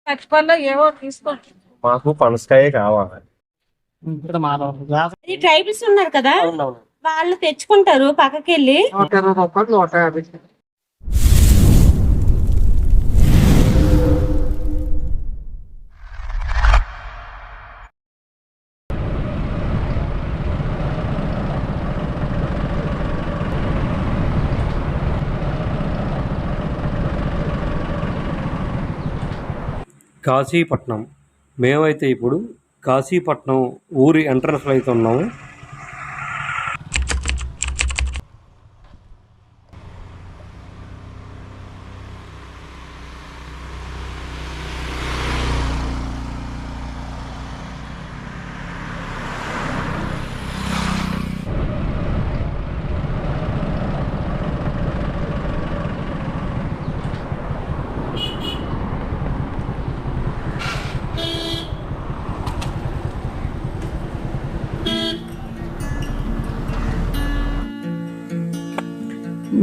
ఖచ్చితంగా ఏవో తీసుకోండి. మాకు పనసకాయ కావాలి. ఇది ట్రైబల్స్ ఉన్నారు కదా, అవునవును. వాళ్ళు తెచ్చుకుంటారు పక్కకెళ్ళి. 120 రూపాయలు, 150. కాశీపట్నం. మేమైతే ఇప్పుడు కాశీపట్నం ఊరి ఎంట్రన్స్లో అయితే ఉన్నాము.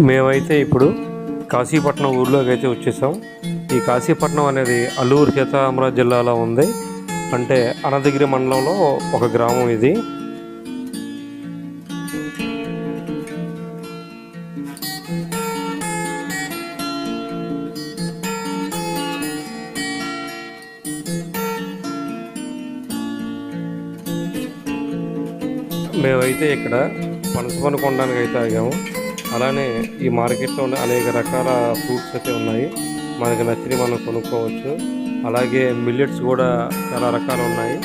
మేమైతే ఇప్పుడు కాశీపట్నం ఊర్లోకి అయితే వచ్చేసాం. ఈ కాశీపట్నం అనేది అల్లూరు సీతారామరాజు జిల్లాలో ఉంది. అంటే అనంతగిరి మండలంలో ఒక గ్రామం ఇది. మేమైతే ఇక్కడ పనసపండు కొనడానికి అయితే ఆగాము. అలానే ఈ మార్కెట్లో అనేక రకాల ఫ్రూట్స్ అయితే ఉన్నాయి. మనకి నచ్చినవి మనం కొనుక్కోవచ్చు. అలాగే మిల్లెట్స్ కూడా చాలా రకాలు ఉన్నాయి.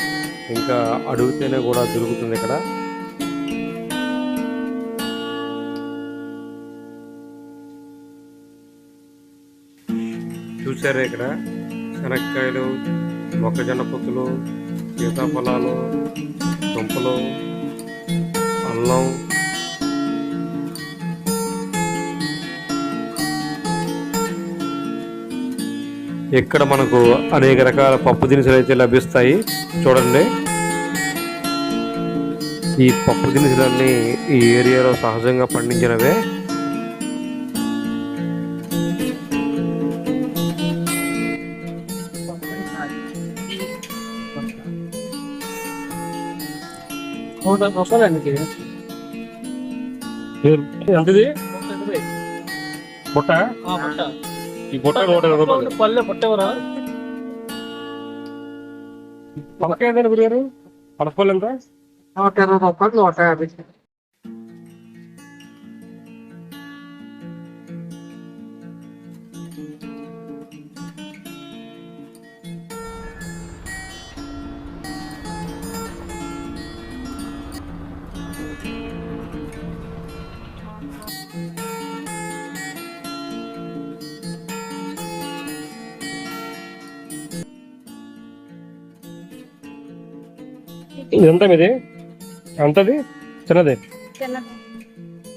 ఇంకా అడిగితేనే కూడా దొరుకుతుంది ఇక్కడ. చూసారా ఇక్కడ శనక్కాయలు, మొక్కజొన్న పొత్తులు, సీతాఫలాలు, దుంపలు, అల్లం, ఇక్కడ మనకు అనేక రకాల పప్పు దినుసులు అయితే లభిస్తాయి. చూడండి, ఈ పప్పు దినుసులన్నీ ఈ ఏరియాలో సహజంగా పండించినవే. ఎంతది బుట్ట? ఈ బుట్ట 120 రూపాయలు. పల్లె పుట్టేవరా పలకాయ ఎంత గురిగారు? పనసపళ్ళు ఎంత? 120 రూపాయలు, 150. ఇది ఎంత మీది? అంతది చిన్నది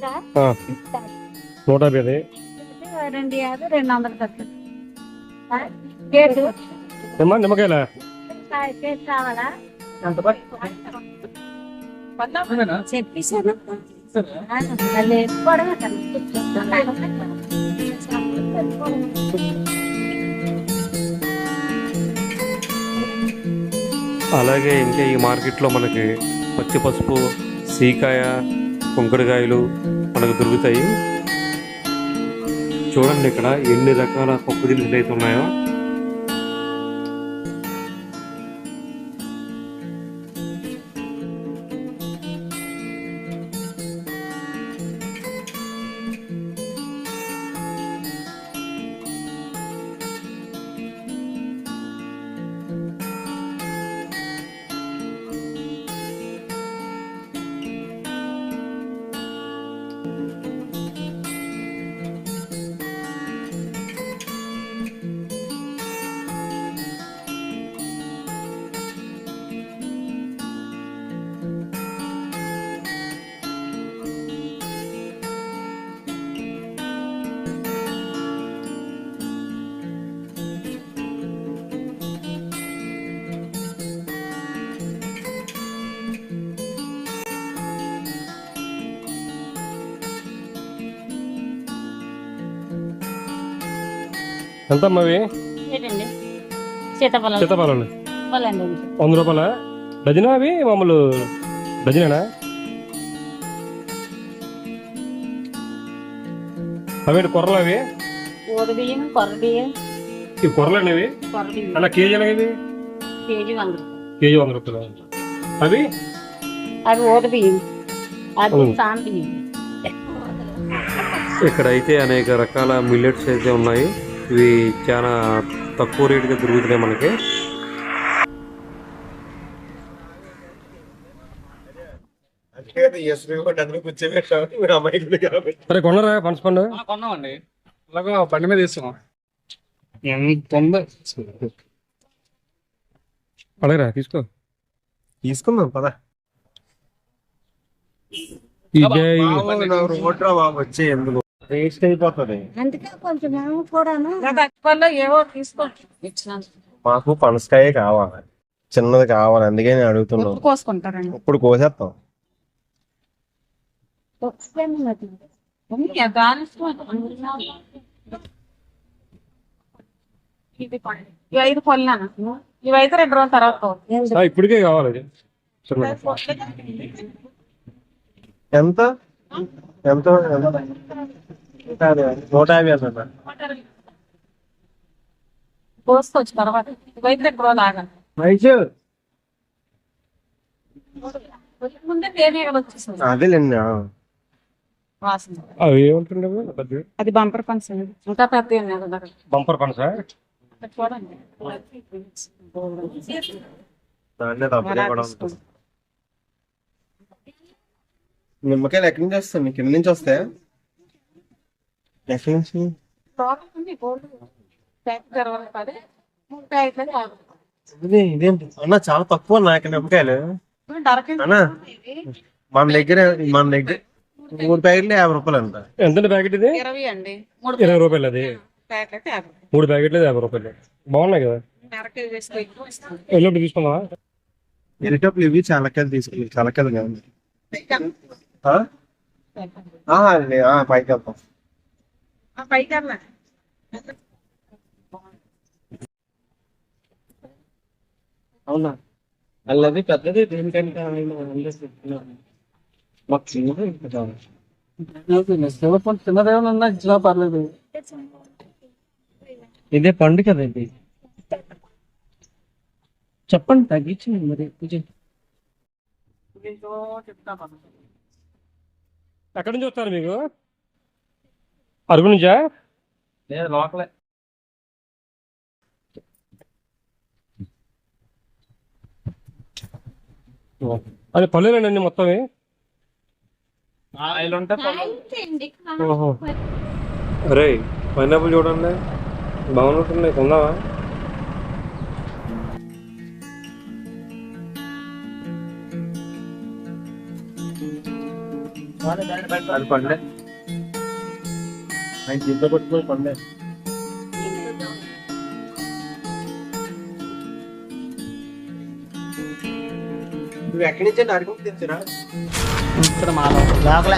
150. 250, 200 ఏమా నిమ్మకాయల కావాలా ఎంత చెప్పేసాను. అలాగే ఇంకా ఈ మార్కెట్లో మనకి పచ్చి పసుపు, సీకాయ, కుంకుడుకాయలు మనకు దొరుకుతాయి. చూడండి ఇక్కడ ఎన్ని రకాల పప్పు దినుసులు అయితే ఉన్నాయో. ఎంత అమ్మవి? సీతాఫలం సీతాఫలం వాళ్ళండి 100 రూపాయల డజనా? అవి మామూలు డజనేనా? అవి కొర్రలు అవి ఊద బియ్యం కొర్ర బియ్యం ఇవి కొర్రలు అవి కొర్ర బియ్యం అలా కేజీ ఎలాగ కేజీ 100 రూపాయలు. కేజీ 100 రూపాయలు. అవి అవి ఊద బియ్యం అది అవును. సాం బియ్యం. ఇక్కడైతే అనేక రకాల మిల్లెట్స్ అయితే ఉన్నాయి. ఇవి చాలా తక్కువ రేటుగా దొరుకుతున్నాయి మనకి. సరే కొన్నారా పనస పండు? కొన్నామండి. అలాగా బండి మీద తీసుకున్నాం. ఎంత ఉందో అడగరా తీసుకో. తీసుకుందాం పద. ఈ రోడ్రా బాబు వచ్చే ఎందుకు వేస్ట్ అయిపోతుంది. అందుకే కొంచెం కూడాను ఏవో తీసుకోండి. మాకు పనసకాయ కావాలి, చిన్నది కావాలి, అందుకే నేను అడుగుతున్నాను. కోసుకుంటారండి. ఇప్పుడు కోసేస్తాం. ఇవి 5 పళ్ళాను. ఇవైతే 2 రోజుల తర్వాత ఇప్పటికే కావాలి ఇది. ఎంత ఎంత 150 అన్న. కోసుకోవచ్చు తర్వాత. ఇవైతే 2 రోజులు ఆగాలి. ముందే తేనె వచ్చేసింది అదేలేండి. వాసన. అవి ఏమంటుండే అది బంపర్ పనస ఇంకా పెద్ద బంపర్ పనస చూడండి. దాన్నే తప్పదే కూడా ఉంటుంది. నిమ్మకాయలు ఎక్కడి నుంచి వస్తాయి? మీకు కింద నుంచి వస్తాయా? ఎక్కడి నుంచి? ఇదేంటి అన్న, చాలా తక్కువ అన్న ఇక్కడ నిమ్మకాయలు. అన్నా మన దగ్గర 3 ప్యాకెట్లు 50 రూపాయలు అంట. ఎంత ప్యాకెట్ ఇది? 20 అండి. 20 రూపాయలు. అది 3 ప్యాకెట్లు 50 రూపాయలు. బాగున్నాయి కదా. వెళ్ళినప్పుడు తీసుకుందామా? ఎరిటప్పుడు ఇవి చాలకాయలు తీసుకెళ్ళి. చాలకాయలు కాదు పైకి వెళ్తాం. అవునా? అల్లది పెద్దది దేనికంటే మాకు చిన్నది చిన్నదేమన్నా ఇచ్చినా పర్లేదు. ఇదే పండు కదండి. చెప్పండి తగ్గించండి మరి. ఎక్కడి నుంచి వస్తారు మీకు? అరుగు నుంచా? లేదు లోకలే. అది పల్లెలండి మొత్తం. అరే పైనాపిల్ చూడండి, బాగున్నట్టున్నాయి. కొందామా? అది పండే జిద్ద పట్టుకుని పండే. నువ్వు ఎక్కడి నుంచి అడుగు తెచ్చారా? ఇక్కడ మా లోకలే.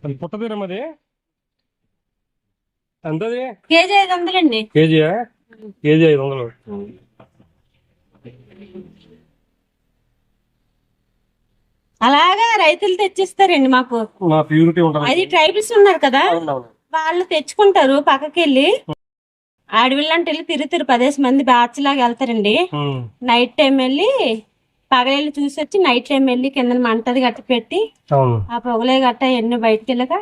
అది పుట్టదీరం. అది ఎంతది? కేజీ 500 అండి. కేజీయా? కేజీ 500. అలాగా రైతులు తెచ్చిస్తారండి మాకు. మా ప్యూరిటీ ఉంటుంది. అది ట్రైబల్స్ ఉన్నారు కదా, వాళ్ళు తెచ్చుకుంటారు పక్కకెళ్ళి. అడవిలాంటి వెళ్ళి తిరుగుతారు 10 మంది బ్యాచ్ లాగా వెళ్తారండి. నైట్ టైం వెళ్ళి పగలెళ్ళి చూసి వచ్చి నైట్ టైం వెళ్ళి కింద మంటది గట్ట పెట్టి ఆ పొగలే గట్ట ఎన్ని బయటకి వెళ్ళగా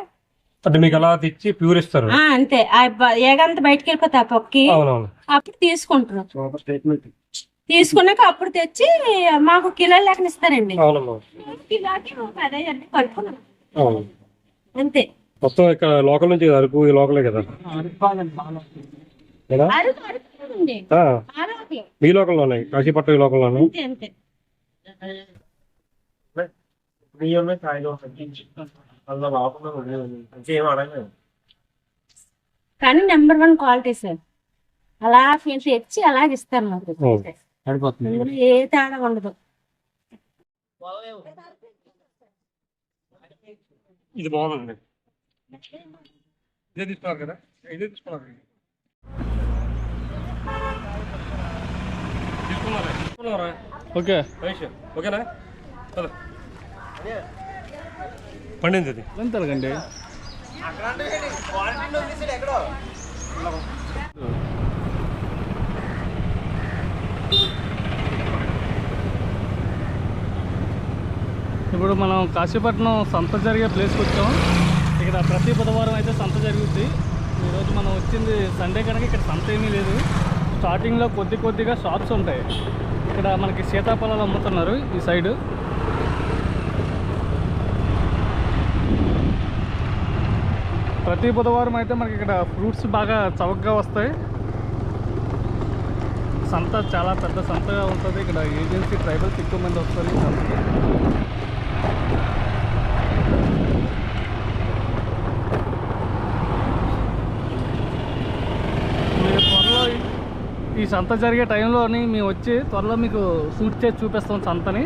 అంటే మీకు అలా తెచ్చి ప్యూర్ ఇస్తారు. అంతే. ఏగంత బయటకి వెళ్ళిపోతా ఆ పొక్కి. అప్పుడు తీసుకుంటారు. తీసుకున్నాక అప్పుడు తెచ్చి మాకు కిలోలు లెక్కన ఇస్తారండి. కిలోకి 10 అండి కలుపుకున్నాం అంతే. మొత్తం ఇక్కడ లోకల్ నుంచి అరకు లోకలే కదా. మీ లోకల్లో ఉన్నాయి, కాశీపట్నం లోకల్లో ఉన్నాయి. అంతే. కాయలు అలా బాగున్నా ఏం అడగలేదు. కానీ నెంబర్ 1 క్వాలిటీ సార్. అలా తెచ్చి అలాగ ఇస్తారు మాకు. అందులో ఏ తేడా ఉండదు. ఇది బాగుందండి. ఇదే తీసుకున్నారు కదా, ఇదే తీసుకున్నారు. తీసుకున్నారా? ఓకే ఓకేనా? పండింది అది ఎంత అండి? ఇప్పుడు మనం కాశీపట్నం సంత జరిగే ప్లేస్కి వచ్చాం. ఇక్కడ ప్రతి బుధవారం అయితే సంత జరుగుద్ది. ఈరోజు మనం వచ్చింది సండే కనుక ఇక్కడ సంత ఏమీ లేదు. స్టార్టింగ్లో కొద్దిగా షాప్స్ ఉంటాయి. ఇక్కడ మనకి సీతాఫలాలు అమ్ముతున్నారు ఈ సైడు. ప్రతి బుధవారం అయితే మనకి ఇక్కడ ఫ్రూట్స్ బాగా చవకగా వస్తాయి. సంత చాలా పెద్ద సంతగా ఉంటుంది. ఇక్కడ ఏజెన్సీ ట్రైబల్స్ ఎక్కువ మంది వస్తారు ఈ సంతకి. మీరు త్వరలో ఈ సంత జరిగే టైంలోని మేము వచ్చి త్వరలో మీకు షూట్ చేసి చూపిస్తాం సంతని.